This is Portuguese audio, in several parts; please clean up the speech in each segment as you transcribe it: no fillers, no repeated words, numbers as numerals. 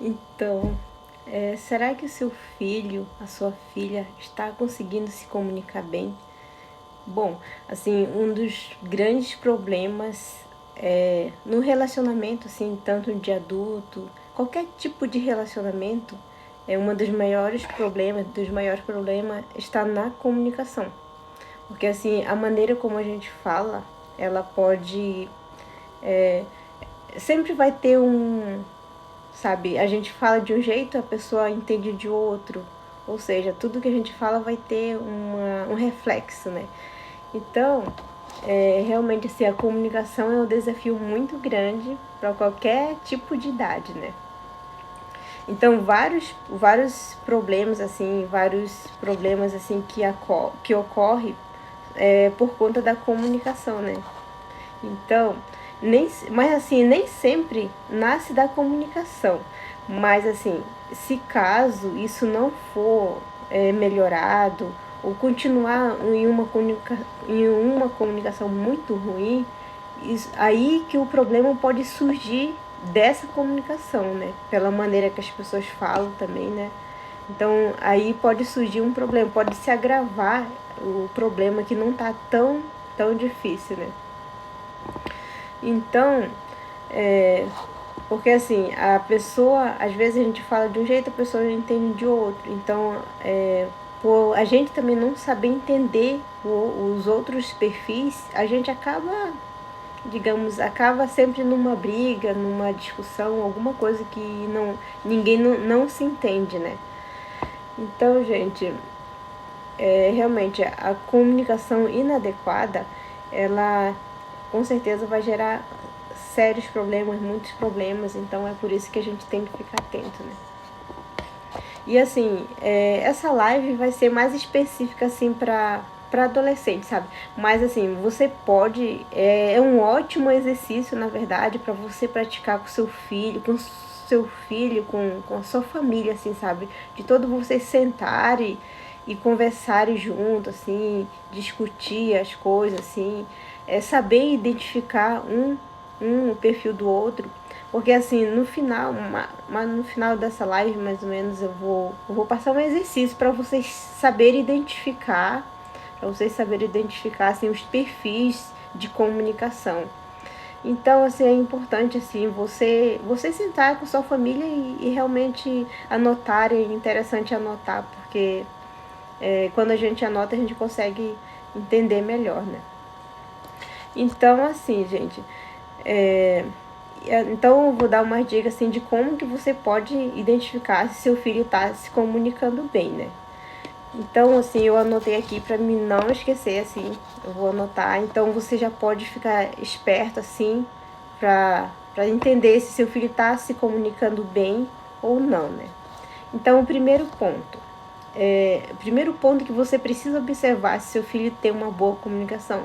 Então, será que o seu filho, a sua filha, está conseguindo se comunicar bem? Bom, assim, um dos grandes problemas no relacionamento, assim, tanto de adulto, qualquer tipo de relacionamento, um dos maiores problemas está na comunicação. Porque, assim, a maneira como a gente fala, ela pode, sempre vai ter sabe, a gente fala de um jeito, a pessoa entende de outro. Ou seja, tudo que a gente fala vai ter um reflexo, né? Então, realmente, assim, a comunicação é um desafio muito grande para qualquer tipo de idade, né? Então, vários problemas, assim, que ocorrem por conta da comunicação, né? Então, mas assim, nem sempre nasce da comunicação. Mas assim, se caso isso não for melhorado ou continuar em uma comunicação muito ruim, aí que o problema pode surgir dessa comunicação, né? Pela maneira que as pessoas falam também, né? Então aí pode surgir um problema, pode se agravar o problema que não está tão difícil, né? Então, porque assim, a pessoa, às vezes a gente fala de um jeito, a pessoa não entende de outro. Então, por a gente também não saber entender os outros perfis, a gente acaba sempre numa briga, numa discussão, alguma coisa que ninguém não se entende, né? Então, gente, realmente a comunicação inadequada, ela com certeza vai gerar sérios problemas, muitos problemas, então é por isso que a gente tem que ficar atento, né? E assim, essa live vai ser mais específica assim para adolescente, sabe? Mas assim, você pode, é um ótimo exercício, na verdade, para você praticar com seu filho, com a sua família, assim, sabe? De todo vocês sentarem e conversarem junto, assim, discutir as coisas, assim, saber identificar o perfil do outro. Porque assim, no final, mas no final dessa live, mais ou menos, eu vou passar um exercício para vocês saberem identificar assim, os perfis de comunicação. Então, assim, é importante assim, você sentar com sua família e realmente anotar, é interessante anotar, porque quando a gente anota, a gente consegue entender melhor, né? Então, assim, gente, então eu vou dar umas dicas assim de como que você pode identificar se seu filho está se comunicando bem, né? Então, assim, eu anotei aqui para mim não esquecer, assim, eu vou anotar. Então, você já pode ficar esperto, assim, para entender se seu filho está se comunicando bem ou não, né? Então, o primeiro ponto que você precisa observar se seu filho tem uma boa comunicação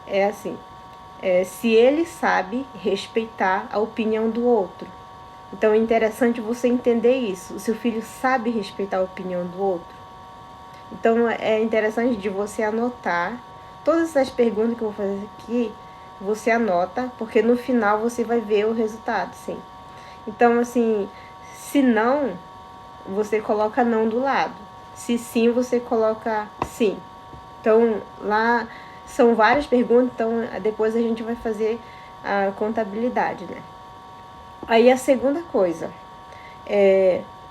é assim, se ele sabe respeitar a opinião do outro. Então é interessante você entender isso. O seu filho sabe respeitar a opinião do outro. Então é interessante de você anotar todas essas perguntas que eu vou fazer aqui. Você anota, porque no final você vai ver o resultado, sim. Então, assim, se não, você coloca não do lado. Se sim, você coloca sim. Então, lá são várias perguntas, então depois a gente vai fazer a contabilidade, né? Aí a segunda coisa,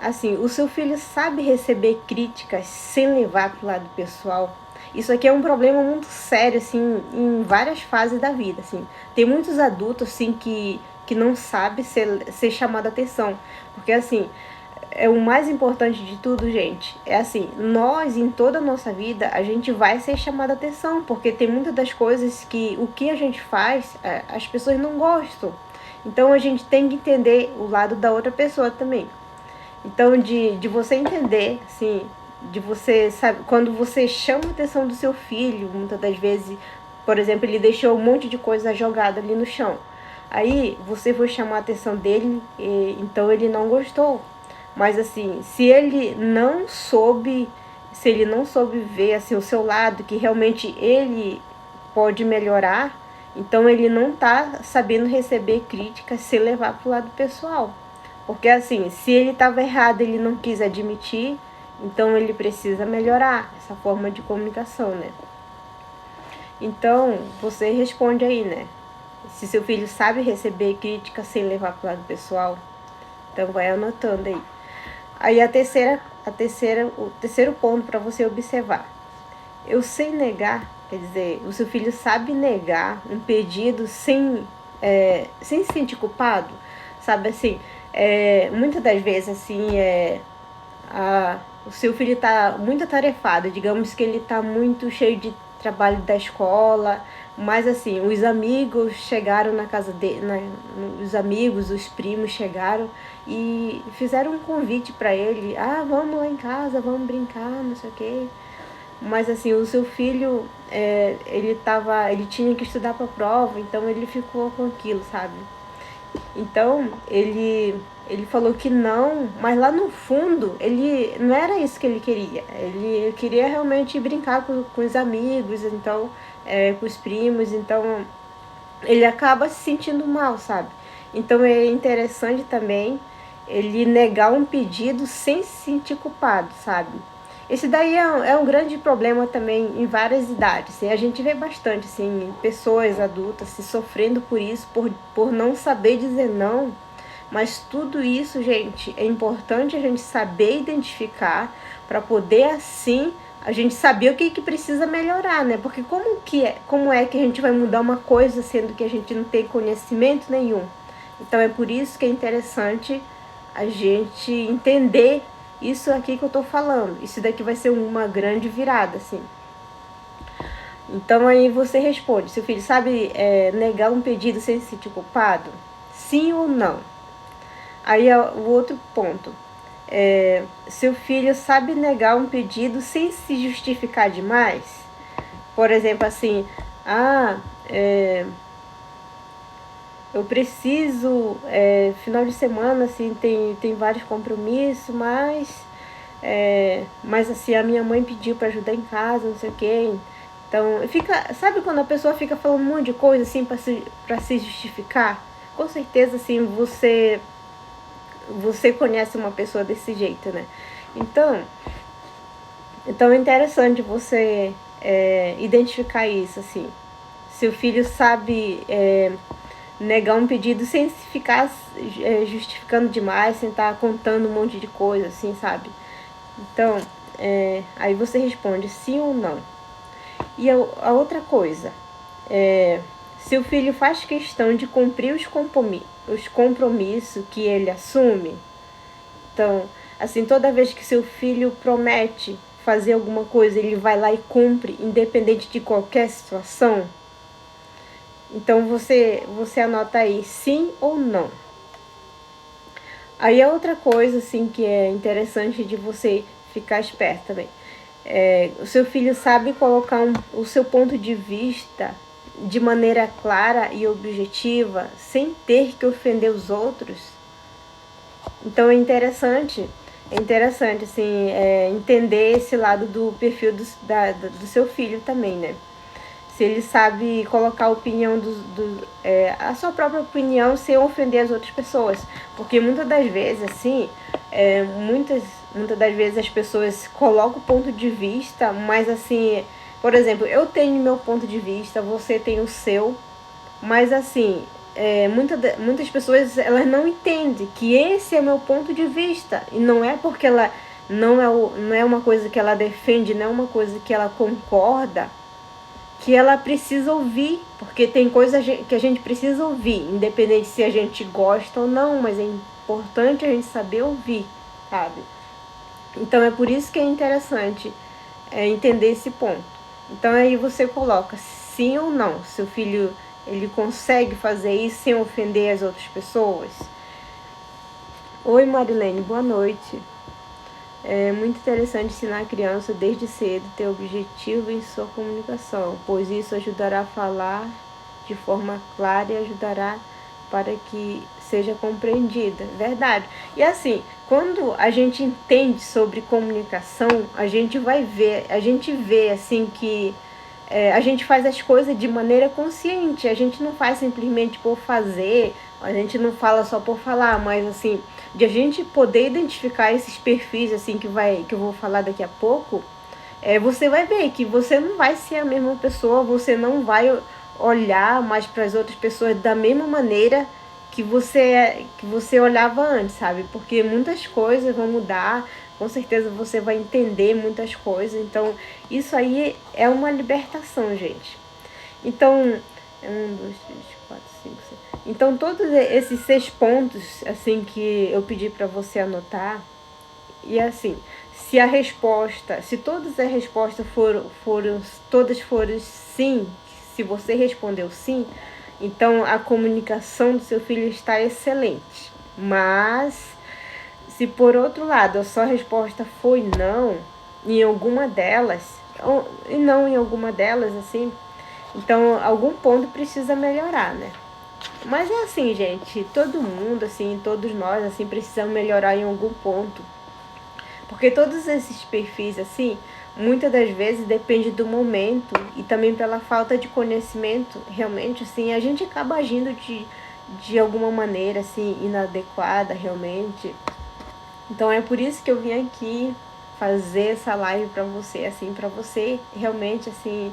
assim, o seu filho sabe receber críticas sem levar para o lado pessoal. Isso aqui é um problema muito sério, assim, em várias fases da vida, assim. Tem muitos adultos, assim, que não sabem ser chamado a atenção. Porque, assim, o mais importante de tudo, gente, é assim, nós, em toda a nossa vida, a gente vai ser chamado a atenção, porque tem muitas das coisas que o que a gente faz, as pessoas não gostam. Então, a gente tem que entender o lado da outra pessoa também. Então, de você entender, assim, de você, sabe, quando você chama a atenção do seu filho, muitas das vezes, por exemplo, ele deixou um monte de coisa jogada ali no chão. Aí, você foi chamar a atenção dele, então ele não gostou. Mas, assim, se ele não soube ver, assim, o seu lado, que realmente ele pode melhorar, então ele não está sabendo receber críticas sem levar para o lado pessoal. Porque assim, se ele estava errado, ele não quis admitir, então ele precisa melhorar essa forma de comunicação, né? Então, você responde aí, né? Se seu filho sabe receber crítica sem levar para o lado pessoal, então vai anotando aí. Aí o terceiro ponto para você observar. Eu sei negar, quer dizer, o seu filho sabe negar um pedido sem se sentir culpado, sabe assim, muitas das vezes assim, o seu filho está muito atarefado, digamos que ele está muito cheio de trabalho da escola, mas assim, os amigos chegaram na casa dele, os amigos, os primos chegaram e fizeram um convite para ele, vamos lá em casa, vamos brincar, não sei o quê. Mas assim, o seu filho, ele tinha que estudar para a prova, então ele ficou com aquilo, sabe? Então, ele falou que não, mas lá no fundo, ele não era isso que ele queria. Ele queria realmente brincar com os amigos, então, com os primos, então ele acaba se sentindo mal, sabe? Então é interessante também ele negar um pedido sem se sentir culpado, sabe? Esse daí é um grande problema também em várias idades. E a gente vê bastante, assim, pessoas adultas se sofrendo por isso, por não saber dizer não. Mas tudo isso, gente, é importante a gente saber identificar para poder, assim, a gente saber o que precisa melhorar, né? Porque como é que a gente vai mudar uma coisa sendo que a gente não tem conhecimento nenhum? Então é por isso que é interessante a gente entender isso aqui que eu tô falando. Isso daqui vai ser uma grande virada, assim. Então aí você responde, seu filho sabe negar um pedido sem se sentir culpado? Sim ou não? Aí o outro ponto. Seu filho sabe negar um pedido sem se justificar demais? Por exemplo, assim, eu preciso, final de semana, assim, tem vários compromissos, mas assim, a minha mãe pediu para ajudar em casa, não sei o quê. Então, sabe quando a pessoa fica falando um monte de coisa, assim, para se justificar? Com certeza, assim, você conhece uma pessoa desse jeito, né? Então é interessante você identificar isso, assim. Seu filho sabe negar um pedido sem ficar justificando demais, sem estar contando um monte de coisa, assim, sabe? Então, aí você responde sim ou não. E a outra coisa, seu filho faz questão de cumprir os compromissos que ele assume? Então, assim, toda vez que seu filho promete fazer alguma coisa, ele vai lá e cumpre, independente de qualquer situação? Então, você anota aí, sim ou não. Aí, a outra coisa, assim, que é interessante de você ficar esperto também. O seu filho sabe colocar o seu ponto de vista de maneira clara e objetiva, sem ter que ofender os outros? Então é interessante assim, entender esse lado do perfil do seu filho também, né? Se ele sabe colocar a opinião a sua própria opinião sem ofender as outras pessoas. Porque muitas das vezes, assim, muitas das vezes as pessoas colocam o ponto de vista, mas assim, por exemplo, eu tenho meu ponto de vista, você tem o seu, mas assim, muitas pessoas elas não entendem que esse é meu ponto de vista. E não é porque ela não é uma coisa que ela defende, não é uma coisa que ela concorda, que ela precisa ouvir. Porque tem coisas que a gente precisa ouvir, independente se a gente gosta ou não, mas é importante a gente saber ouvir, sabe? Então é por isso que é interessante entender esse ponto. Então aí você coloca sim ou não. Seu filho, ele consegue fazer isso sem ofender as outras pessoas? Oi, Marilene, boa noite. É muito interessante ensinar a criança desde cedo ter objetivo em sua comunicação, pois isso ajudará a falar de forma clara e ajudará para que seja compreendida. Verdade. E assim, quando a gente entende sobre comunicação, a gente vê assim que a gente faz as coisas de maneira consciente. A gente não faz simplesmente por fazer, A gente não fala só por falar, mas assim, de a gente poder identificar esses perfis assim que eu vou falar daqui a pouco, você vai ver que você não vai ser a mesma pessoa, você não vai olhar mais para as outras pessoas da mesma maneira que você olhava antes, sabe? Porque muitas coisas vão mudar, com certeza você vai entender muitas coisas. Então, isso aí é uma libertação, gente. Então, 1, 2, 3, 4, 5, 6. Então, todos esses 6 pontos, assim, que eu pedi para você anotar, e assim, se todas as respostas todas foram sim, se você respondeu sim, então a comunicação do seu filho está excelente. Mas, se por outro lado a sua resposta foi não, em alguma delas, e não em alguma delas, assim, então algum ponto precisa melhorar, né? Mas é assim, gente, todo mundo, assim, todos nós, assim, precisamos melhorar em algum ponto. Porque todos esses perfis, assim, muitas das vezes depende do momento e também pela falta de conhecimento, realmente, assim, a gente acaba agindo de alguma maneira, assim, inadequada, realmente. Então é por isso que eu vim aqui fazer essa live para você, assim, para você realmente, assim,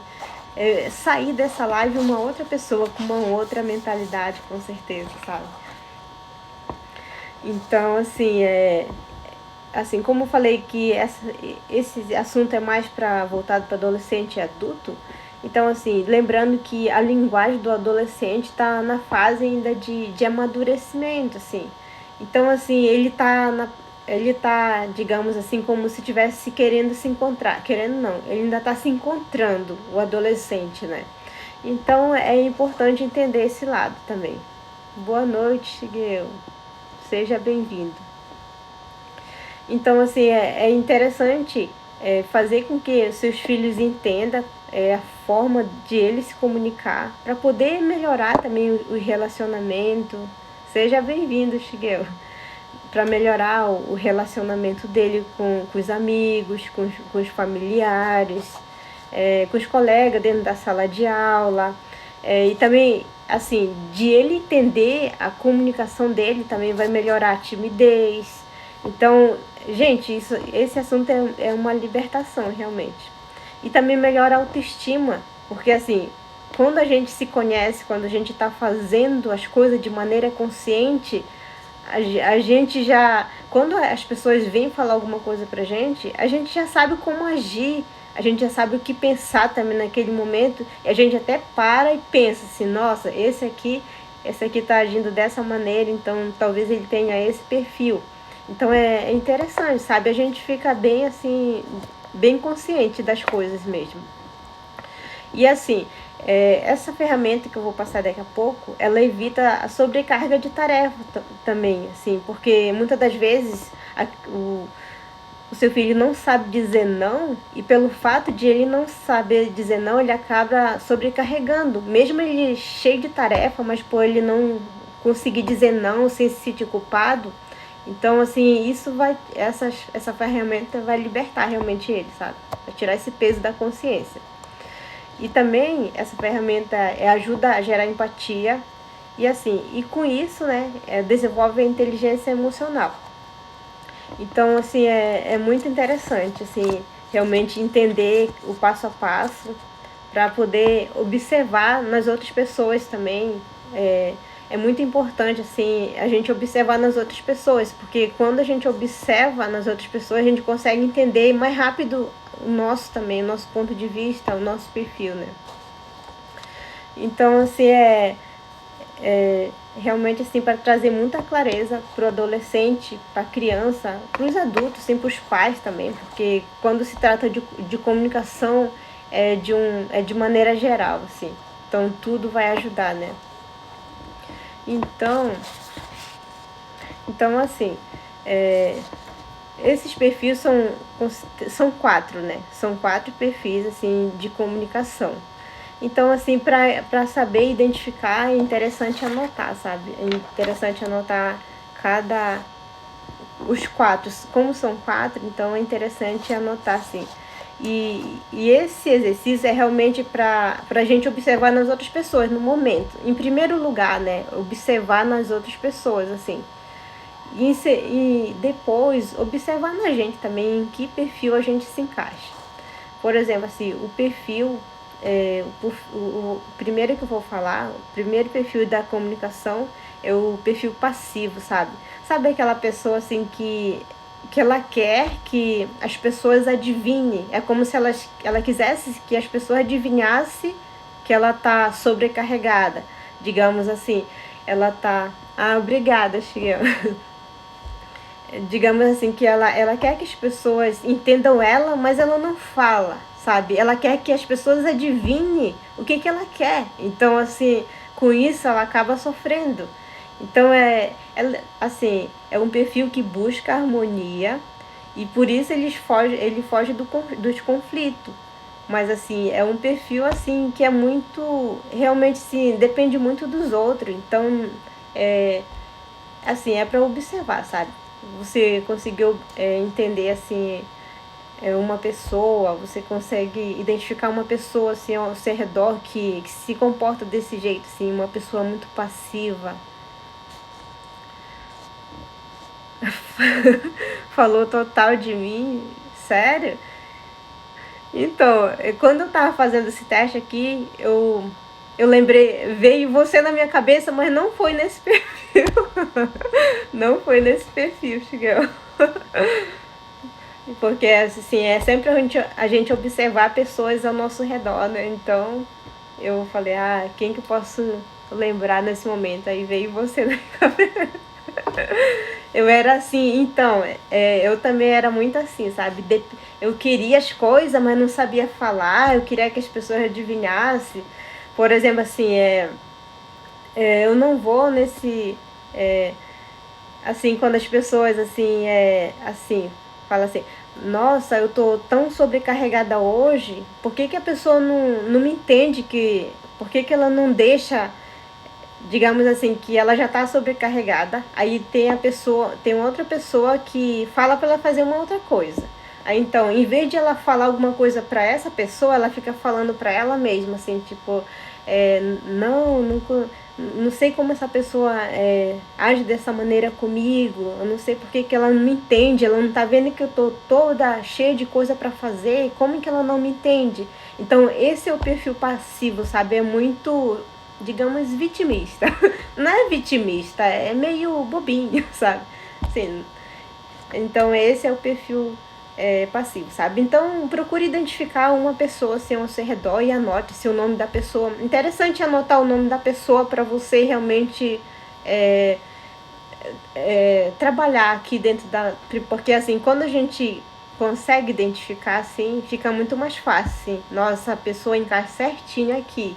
sair dessa live uma outra pessoa, com uma outra mentalidade, com certeza, sabe? Então, assim como eu falei que esse assunto é mais voltado para adolescente e adulto, então assim, lembrando que a linguagem do adolescente está na fase ainda de amadurecimento, assim. Então assim, ele tá, digamos assim, como se estivesse querendo se encontrar. Querendo não, ele ainda está se encontrando, o adolescente, né? Então é importante entender esse lado também. Boa noite, Shigeo. Seja bem-vindo. Então, assim, é interessante fazer com que os seus filhos entendam a forma de eles se comunicar, para poder melhorar também o relacionamento. Seja bem-vindo, Shigeo. Para melhorar o relacionamento dele com os amigos, com os familiares, com os colegas dentro da sala de aula. E também, assim, de ele entender a comunicação dele também vai melhorar a timidez. Então, gente, esse assunto é uma libertação, realmente. E também melhora a autoestima, porque assim, quando a gente se conhece, quando a gente está fazendo as coisas de maneira consciente, a gente já, quando as pessoas vêm falar alguma coisa pra gente, a gente já sabe como agir, a gente já sabe o que pensar também naquele momento, e a gente até para e pensa assim, nossa, esse aqui tá agindo dessa maneira, então talvez ele tenha esse perfil. Então é interessante, sabe? A gente fica bem assim, bem consciente das coisas mesmo. E assim, essa ferramenta que eu vou passar daqui a pouco, ela evita a sobrecarga de tarefa também, assim, porque muitas das vezes o seu filho não sabe dizer não, e pelo fato de ele não saber dizer não, ele acaba sobrecarregando, mesmo ele cheio de tarefa, mas por ele não conseguir dizer não sem se sentir culpado. Então, assim, essa ferramenta vai libertar realmente ele, sabe? Vai tirar esse peso da consciência. E também essa ferramenta ajuda a gerar empatia e assim, e com isso, né, desenvolve a inteligência emocional. Então, assim, é muito interessante, assim, realmente entender o passo a passo para poder observar nas outras pessoas também. É muito importante, assim, a gente observar nas outras pessoas, porque quando a gente observa nas outras pessoas, a gente consegue entender mais rápido o nosso também, o nosso ponto de vista, o nosso perfil, né? Então, assim, realmente assim para trazer muita clareza para o adolescente, para a criança, para os adultos, assim, para os pais também, porque quando se trata de comunicação de maneira geral, assim, então tudo vai ajudar, né? Então assim, esses perfis são 4, né? São 4 perfis assim de comunicação. Então, assim, para saber identificar, é interessante anotar, sabe? É interessante anotar os 4. Como são 4, então é interessante anotar, assim. E esse exercício é realmente para a gente observar nas outras pessoas, no momento. Em primeiro lugar, né? Observar nas outras pessoas, assim. E depois, observar na gente também em que perfil a gente se encaixa. Por exemplo, assim, o perfil, o primeiro que eu vou falar, o primeiro perfil da comunicação é o perfil passivo, sabe? Sabe aquela pessoa, assim, que ela quer que as pessoas adivinhem. É como se ela quisesse que as pessoas adivinhassem que ela tá sobrecarregada. Digamos assim, ela tá... Ah, obrigada, Chiquinha. Digamos assim, que ela quer que as pessoas entendam ela, mas ela não fala, sabe? Ela quer que as pessoas adivinhem o que ela quer. Então, assim, com isso ela acaba sofrendo. Então, assim, é um perfil que busca harmonia e por isso ele foge dos conflitos. Mas, assim, é um perfil, assim, que é muito... Realmente, sim, depende muito dos outros. Então, assim, é para observar, sabe? Você conseguiu entender, assim, uma pessoa, você consegue identificar uma pessoa, assim, ao seu redor que se comporta desse jeito, assim, uma pessoa muito passiva. Falou total de mim? Sério? Então, quando eu tava fazendo esse teste aqui, eu lembrei, veio você na minha cabeça, mas não foi nesse perfil. Não foi nesse perfil, Chigão. Porque, assim, é sempre a gente observar pessoas ao nosso redor, né? Então, eu falei, quem que eu posso lembrar nesse momento? Aí veio você na cabeça. Eu era assim, então, eu também era muito assim, sabe? Eu queria as coisas, mas não sabia falar, eu queria que as pessoas adivinhassem. Por exemplo, assim, eu não vou nesse. É, assim, quando as pessoas assim, falam assim, nossa, eu tô tão sobrecarregada hoje, por que a pessoa não me entende por que ela não deixa, digamos assim, que ela já está sobrecarregada, aí tem outra pessoa que fala para ela fazer uma outra coisa. Aí então, em vez de ela falar alguma coisa para essa pessoa, ela fica falando para ela mesma, assim, tipo, não sei como essa pessoa age dessa maneira comigo, eu não sei porque que ela não me entende, ela não tá vendo que eu tô toda cheia de coisa para fazer, como que ela não me entende? Então, esse é o perfil passivo, sabe? É muito, digamos, vitimista. Não é vitimista, é meio bobinho, sabe? Assim, então, esse é o perfil passivo, sabe? Então, procure identificar uma pessoa assim, ao seu redor e anote se o nome da pessoa. Interessante anotar o nome da pessoa para você realmente trabalhar aqui dentro da... Porque, assim, quando a gente consegue identificar, assim, fica muito mais fácil, assim. Nossa, a pessoa encaixa certinho aqui.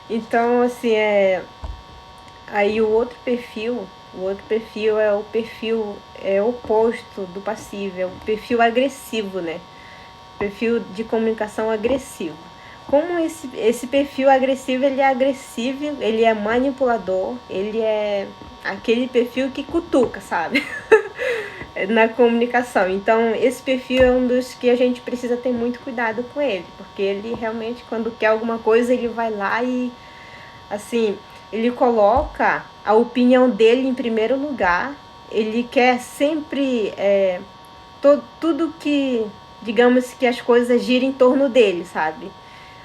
Então, assim, aí o outro perfil é o perfil oposto do passivo, é o perfil agressivo, né? Perfil de comunicação agressivo. Como esse perfil agressivo, ele é agressivo, ele é manipulador, ele é aquele perfil que cutuca, sabe? Na comunicação. Então, esse perfil é um dos que a gente precisa ter muito cuidado com ele, porque ele realmente, quando quer alguma coisa, ele vai lá e, assim, ele coloca a opinião dele em primeiro lugar, ele quer sempre tudo que, digamos que as coisas girem em torno dele, sabe?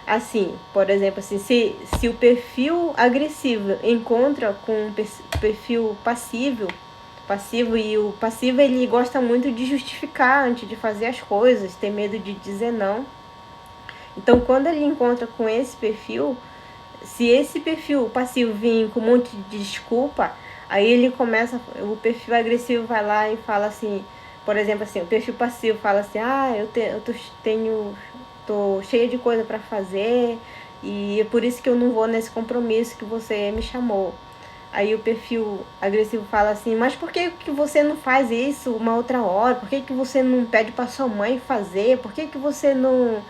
Assim, por exemplo, assim, se o perfil agressivo encontra com o perfil passivo, e o passivo ele gosta muito de justificar antes de fazer as coisas, tem medo de dizer não. Então, quando ele encontra com esse perfil, se esse perfil passivo vir com um monte de desculpa, aí ele começa, o perfil agressivo vai lá e fala assim, por exemplo, assim, o perfil passivo fala assim, tô cheia de coisa para fazer e é por isso que eu não vou nesse compromisso que você me chamou. Aí o perfil agressivo fala assim, mas por que você não faz isso uma outra hora? Por que você não pede para sua mãe fazer? Por que você não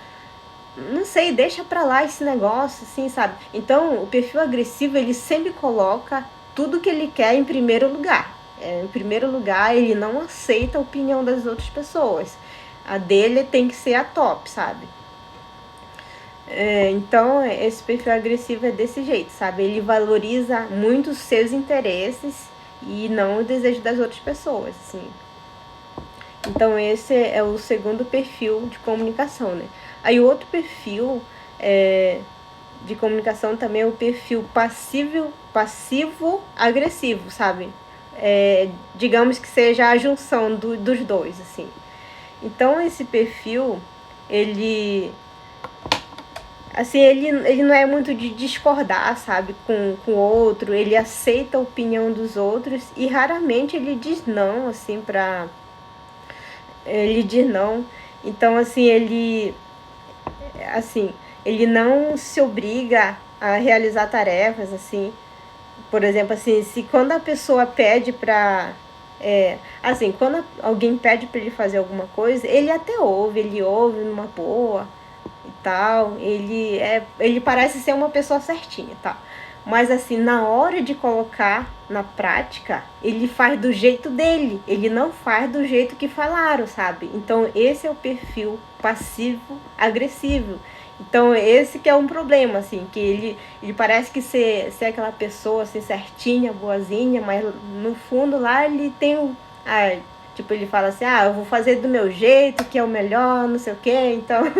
sei, deixa pra lá esse negócio, assim, sabe? Então, o perfil agressivo, ele sempre coloca tudo que ele quer em primeiro lugar. Em primeiro lugar, ele não aceita a opinião das outras pessoas. A dele tem que ser a top, sabe? Então, esse perfil agressivo é desse jeito, sabe? Ele valoriza muito os seus interesses e não o desejo das outras pessoas, assim. Então, esse é o segundo perfil de comunicação, né? Aí, o outro perfil de comunicação também é o perfil passivo-agressivo, sabe? Digamos que seja a junção dos dois, assim. Então, esse perfil, ele não é muito de discordar, sabe, com o outro, ele aceita a opinião dos outros e raramente ele diz não, assim, ele diz não. Então, assim, ele não se obriga a realizar tarefas, assim. Por exemplo, assim, se quando a pessoa pede pra... assim, quando alguém pede pra ele fazer alguma coisa, ele até ouve, ele ouve numa boa e tal. Ele parece ser uma pessoa certinha, tá? Mas assim, na hora de colocar na prática, ele faz do jeito dele. Ele não faz do jeito que falaram, sabe? Então esse é o perfil passivo-agressivo. Então esse que é um problema, assim, que ele parece que ser aquela pessoa assim, certinha, boazinha, mas no fundo lá ele tem um... tipo, ele fala assim, eu vou fazer do meu jeito, que é o melhor, não sei o quê. Então,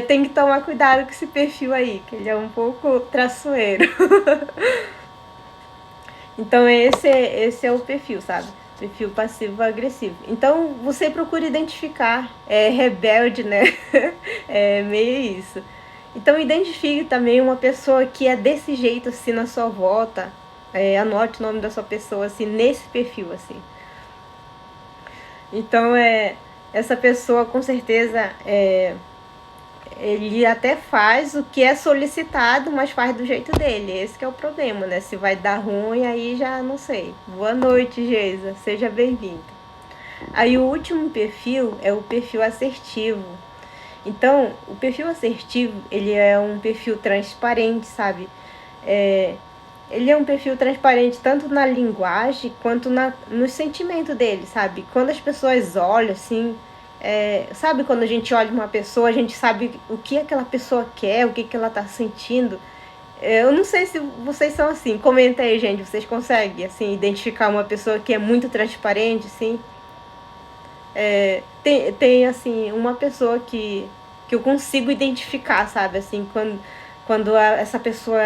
tem que tomar cuidado com esse perfil aí, que ele é um pouco traiçoeiro. Então, esse é o perfil, sabe? Perfil passivo-agressivo. Então, você procura identificar. É rebelde, né? É meio isso. Então, identifique também uma pessoa que é desse jeito, assim, na sua volta. Anote o nome da sua pessoa, assim, nesse perfil, assim. Então, essa pessoa, com certeza, ele até faz o que é solicitado, mas faz do jeito dele. Esse que é o problema, né? Se vai dar ruim, aí já não sei. Boa noite, Geisa. Seja bem-vinda. Aí o último perfil é o perfil assertivo. Então, o perfil assertivo, ele é um perfil transparente, sabe? Ele é um perfil transparente tanto na linguagem quanto no sentimento dele, sabe? Quando as pessoas olham, assim... sabe quando a gente olha uma pessoa, a gente sabe o que aquela pessoa quer, o que ela tá sentindo. Eu não sei se vocês são assim. Comenta aí, gente. Vocês conseguem, assim, identificar uma pessoa que é muito transparente, assim? Tem assim, uma pessoa que eu consigo identificar, sabe? Assim, quando essa pessoa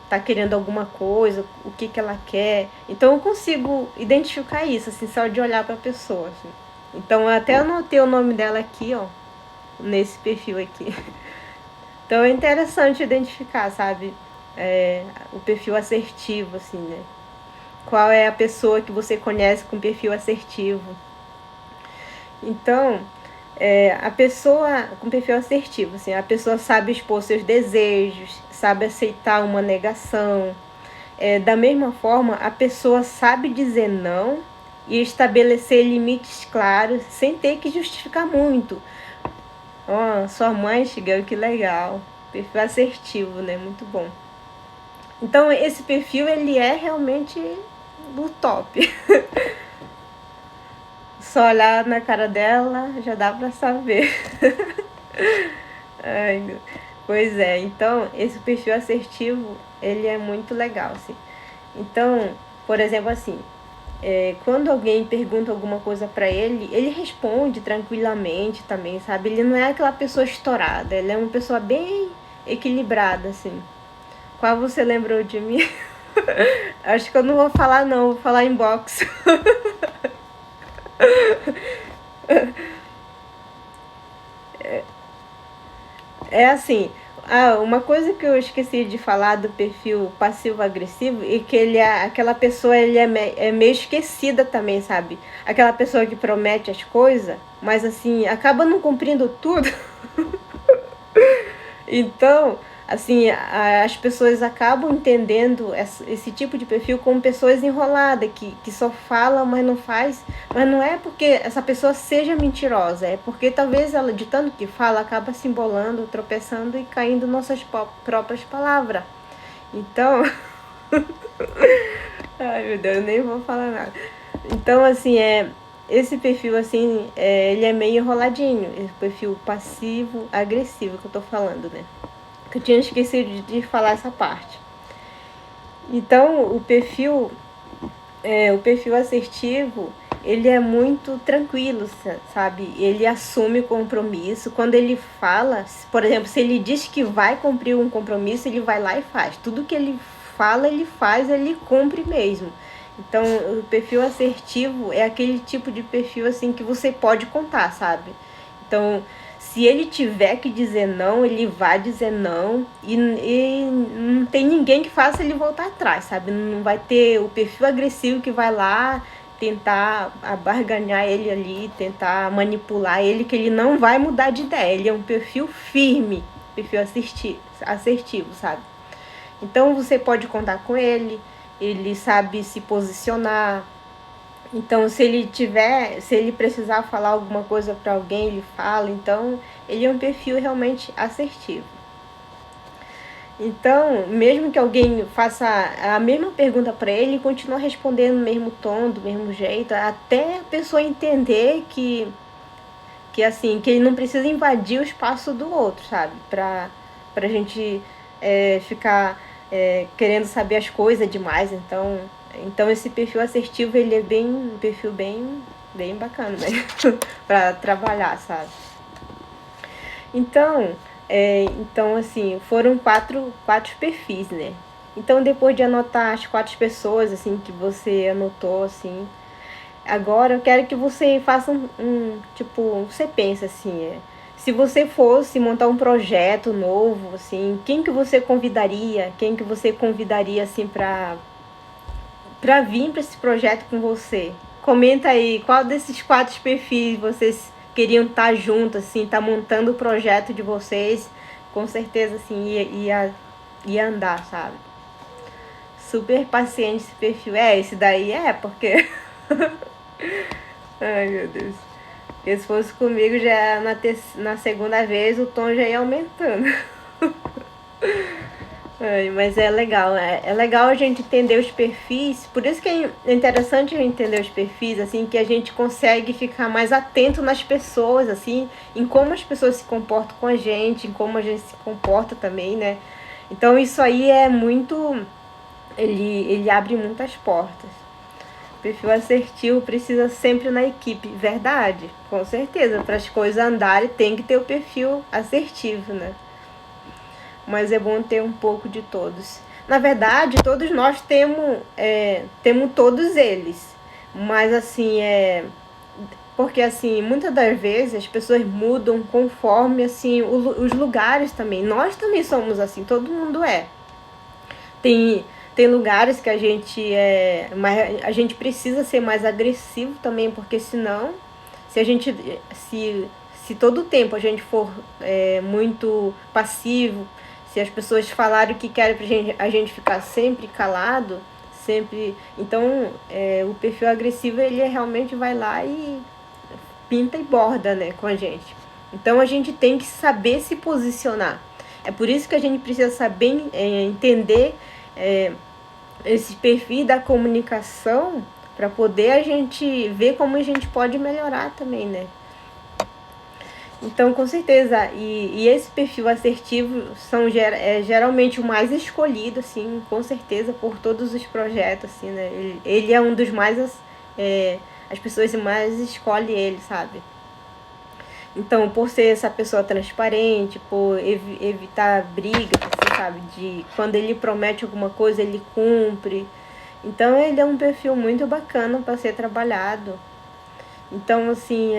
tá querendo alguma coisa, o que ela quer. Então eu consigo identificar isso, assim, só de olhar pra pessoa, assim. Então eu até anotei o nome dela aqui, ó, nesse perfil aqui. Então é interessante identificar, sabe? O perfil assertivo, assim, né? Qual é a pessoa que você conhece com perfil assertivo? Então, a pessoa com perfil assertivo, assim, a pessoa sabe expor seus desejos, sabe aceitar uma negação. Da mesma forma, a pessoa sabe dizer não e estabelecer limites claros sem ter que justificar muito. Sua mãe, Shigel, que legal. Perfil assertivo, né? Muito bom. Então, esse perfil, ele é realmente o top. Só olhar na cara dela, já dá pra saber. Ai, pois é, então, esse perfil assertivo, ele é muito legal, assim. Então, por exemplo, assim, quando alguém pergunta alguma coisa pra ele, ele responde tranquilamente também, sabe? Ele não é aquela pessoa estourada, ele é uma pessoa bem equilibrada, assim. Qual você lembrou de mim? Acho que eu não vou falar não, vou falar inbox. Assim, uma coisa que eu esqueci de falar do perfil passivo-agressivo é que aquela pessoa é meio esquecida também, sabe? Aquela pessoa que promete as coisas, mas assim, acaba não cumprindo tudo. Então, assim, as pessoas acabam entendendo esse tipo de perfil como pessoas enroladas, que só falam, mas não faz. Mas não é porque essa pessoa seja mentirosa, é porque talvez ela, de tanto que fala, acaba se embolando, tropeçando e caindo nossas próprias palavras. Então, ai meu Deus, eu nem vou falar nada. Então, assim, esse perfil, assim, ele é meio enroladinho. Esse perfil passivo-agressivo que eu tô falando, né? Que eu tinha esquecido de falar essa parte. Então, o perfil assertivo, ele é muito tranquilo, sabe? Ele assume compromisso. Quando ele fala, por exemplo, se ele diz que vai cumprir um compromisso, ele vai lá e faz. Tudo que ele fala, ele faz, ele cumpre mesmo. Então, o perfil assertivo é aquele tipo de perfil assim que você pode contar, sabe? Então, se ele tiver que dizer não, ele vai dizer não e não tem ninguém que faça ele voltar atrás, sabe? Não vai ter o perfil agressivo que vai lá tentar abarganhar ele ali, tentar manipular ele, que ele não vai mudar de ideia. Ele é um perfil firme, perfil assertivo, sabe? Então você pode contar com ele, ele sabe se posicionar. Então, se ele precisar falar alguma coisa para alguém, ele fala. Então, ele é um perfil realmente assertivo. Então, mesmo que alguém faça a mesma pergunta para ele, ele continua respondendo no mesmo tom, do mesmo jeito, até a pessoa entender que assim, que ele não precisa invadir o espaço do outro, sabe? Pra gente ficar querendo saber as coisas demais. Então esse perfil assertivo, ele é um perfil bem bacana, né? Pra trabalhar, sabe? Então assim, foram quatro perfis, né? Então, depois de anotar as 4 pessoas, assim, que você anotou, assim, agora eu quero que você faça tipo, você pensa assim, se você fosse montar um projeto novo, assim, quem que você convidaria? Quem que você convidaria, assim, pra vir para esse projeto com você? Comenta aí, qual desses 4 perfis vocês queriam estar juntos, assim, tá montando o projeto de vocês, com certeza, assim, ia andar, sabe? Super paciente esse perfil. Esse daí porque... Ai, meu Deus. Porque se fosse comigo, já na segunda vez o tom já ia aumentando. Ai, mas é legal, é legal a gente entender os perfis. Por isso que é interessante a gente entender os perfis, assim, que a gente consegue ficar mais atento nas pessoas, assim, em como as pessoas se comportam com a gente, em como a gente se comporta também, né? Então isso aí é muito. Ele abre muitas portas. Perfil assertivo precisa sempre na equipe, verdade? Com certeza, para as coisas andarem tem que ter o perfil assertivo, né? Mas é bom ter um pouco de todos. Na verdade, todos nós temos todos eles, mas assim, porque assim, muitas das vezes as pessoas mudam conforme assim os lugares também. Nós também somos assim, todo mundo é. Tem, tem lugares que a gente precisa ser mais agressivo também, porque senão, se a gente se todo o tempo a gente for muito passivo, se as pessoas falarem o que querem a gente ficar sempre calado, sempre, então o perfil agressivo ele realmente vai lá e pinta e borda, né, com a gente. Então a gente tem que saber se posicionar. É por isso que a gente precisa saber entender esse perfil da comunicação para poder a gente ver como a gente pode melhorar também, né? Então, com certeza, e esse perfil assertivo geralmente o mais escolhido, assim, com certeza, por todos os projetos, assim, né? Ele é um dos mais, as pessoas mais escolhem ele, sabe? Então, por ser essa pessoa transparente, por evitar briga, assim, sabe? De quando ele promete alguma coisa, ele cumpre. Então, ele é um perfil muito bacana para ser trabalhado. Então, assim,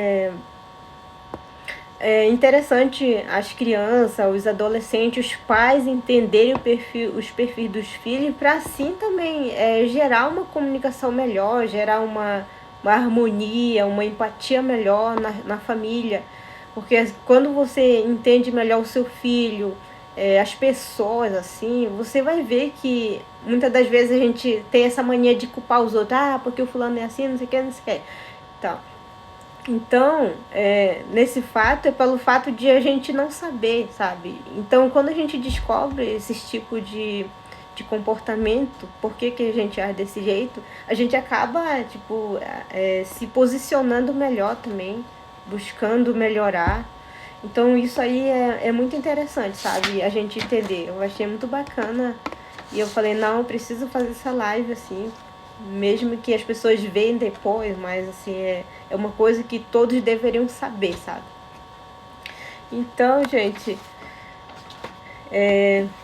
é interessante as crianças, os adolescentes, os pais entenderem os perfis dos filhos para assim também gerar uma comunicação melhor, gerar uma harmonia, uma empatia melhor na família. Porque quando você entende melhor o seu filho, as pessoas, assim, você vai ver que muitas das vezes a gente tem essa mania de culpar os outros. Ah, porque o fulano é assim, não sei o que, não sei o que. Então, nesse fato, é pelo fato de a gente não saber, sabe? Então, quando a gente descobre esses tipos de comportamento, por que a gente age desse jeito, a gente acaba, tipo, se posicionando melhor também, buscando melhorar. Então isso aí é muito interessante, sabe? A gente entender. Eu achei muito bacana. E eu falei, não, eu preciso fazer essa live, assim, mesmo que as pessoas vejam depois, mas assim, é uma coisa que todos deveriam saber, sabe? Então, gente,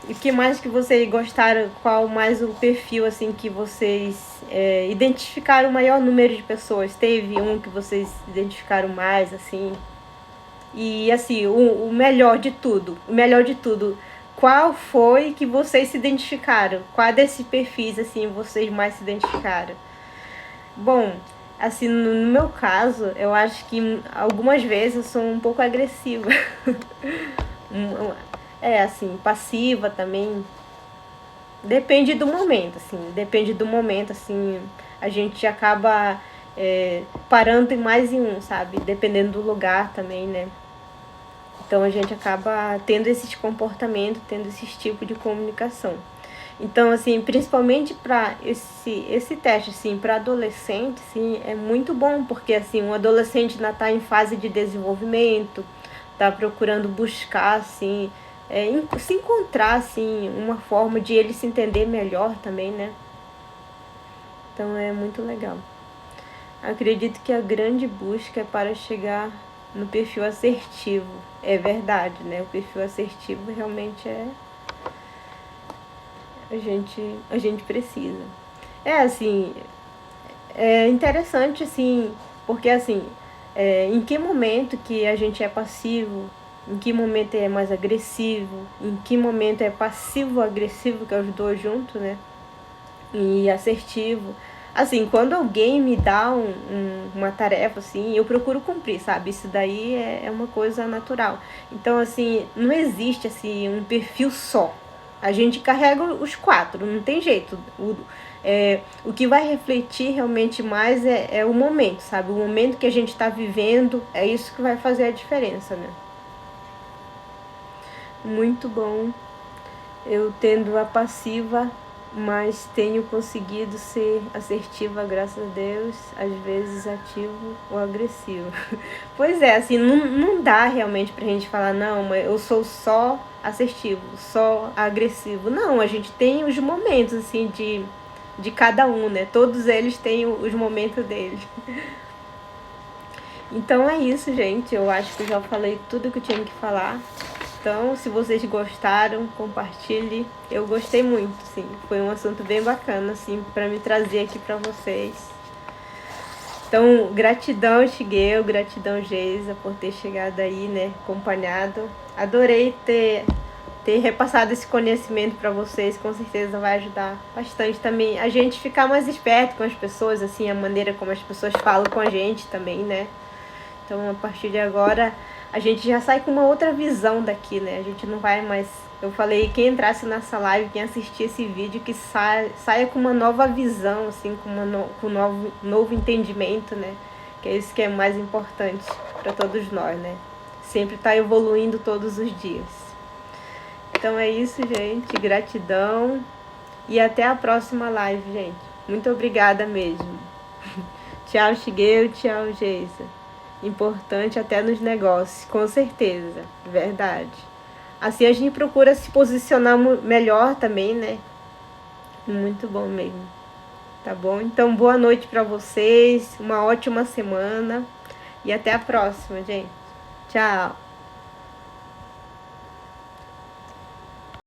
o que mais que vocês gostaram? Qual mais o perfil assim que vocês identificaram o maior número de pessoas? Teve um que vocês identificaram mais, assim? E assim, o melhor de tudo, qual foi que vocês se identificaram? Qual desses perfis assim vocês mais se identificaram? Bom, assim, no meu caso, eu acho que algumas vezes eu sou um pouco agressiva. Assim, passiva também. Depende do momento, assim, a gente acaba parando mais em um, sabe? Dependendo do lugar também, né? Então a gente acaba tendo esses comportamentos, tendo esses tipos de comunicação. Então, assim, principalmente para esse teste, assim, para adolescente, assim, é muito bom, porque, assim, um adolescente ainda está em fase de desenvolvimento, está procurando buscar, assim, se encontrar, assim, uma forma de ele se entender melhor também, né? Então, é muito legal. Acredito que a grande busca é para chegar no perfil assertivo. É verdade, né? O perfil assertivo realmente a gente precisa. Assim, é interessante, assim, porque, assim, em que momento que a gente é passivo, em que momento é mais agressivo, em que momento é passivo-agressivo, que é os dois juntos, né? E assertivo. Assim, quando alguém me dá uma tarefa, assim, eu procuro cumprir, sabe? Isso daí é uma coisa natural. Então, assim, não existe, assim, um perfil só. A gente carrega os quatro, não tem jeito. O que vai refletir realmente mais é o momento, sabe? O momento que a gente está vivendo, é isso que vai fazer a diferença, né? Muito bom. Eu tendo a passiva, mas tenho conseguido ser assertiva, graças a Deus, às vezes ativo ou agressivo. Pois é, assim, não dá realmente pra gente falar, não, eu sou só assertivo, só agressivo. Não, a gente tem os momentos, assim, de cada um, né? Todos eles têm os momentos deles. Então é isso, gente. Eu acho que eu já falei tudo que eu tinha que falar. Então, se vocês gostaram, compartilhe. Eu gostei muito, sim. Foi um assunto bem bacana, assim, para me trazer aqui para vocês. Então, gratidão, Shigeu, gratidão, Geisa, por ter chegado aí, né, acompanhado. Adorei ter repassado esse conhecimento para vocês, com certeza vai ajudar bastante também a gente ficar mais esperto com as pessoas, assim, a maneira como as pessoas falam com a gente também, né? Então, a partir de agora, a gente já sai com uma outra visão daqui, né? A gente não vai mais... Eu falei, quem entrasse nessa live, quem assistir esse vídeo, que saia com uma nova visão, assim, com um novo entendimento, né? Que é isso que é mais importante para todos nós, né? Sempre estar evoluindo todos os dias. Então é isso, gente. Gratidão. E até a próxima live, gente. Muito obrigada mesmo. Tchau, Shigeu. Tchau, Geisa. Importante até nos negócios, com certeza, verdade. Assim a gente procura se posicionar melhor também, né? Muito bom mesmo. Tá bom? Então, boa noite para vocês, uma ótima semana e até a próxima, gente. Tchau.